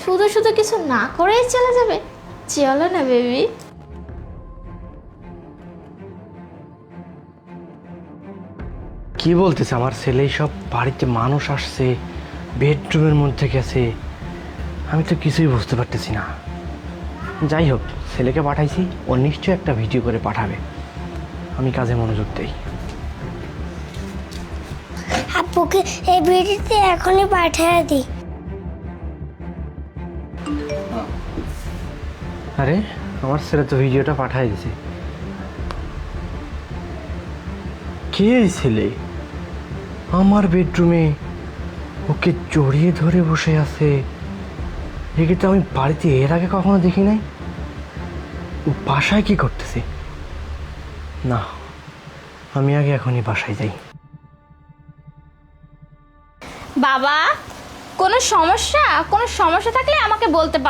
শুধু শুধু কিছু না করেই চলে যাবে? চলো না বেবি। কি বলতেছে আমার ছেলে? সব বাড়িতে মানুষ আসছে, বেডরুমের মধ্যে গেছে, আমি তো কিছুই বুঝতে পারতেছি না। যাই হোক, ছেলেকে পাঠাইছি, ও নিশ্চয়ই একটা ভিডিও করে পাঠাবে। আমি কাজে মনোযোগ দেই। আপুকে এই ভিডিওতে এখনই পাঠিয়ে দিই। আরে আমার ছেলে তো ভিডিওটা পাঠাই দিছে। কে এই ছেলে? আমার বেডরুমে ওকে জড়িয়ে ধরে বসে আছে। একে তো আমি বাড়িতে এর আগে কখনো দেখি নাই। ও বাসায় কি করতেছে? না, আমি আগে এখনই বাসায় যাই। বাবা, কোনো সমস্যা থাকলে আমাকে বলতে পারো।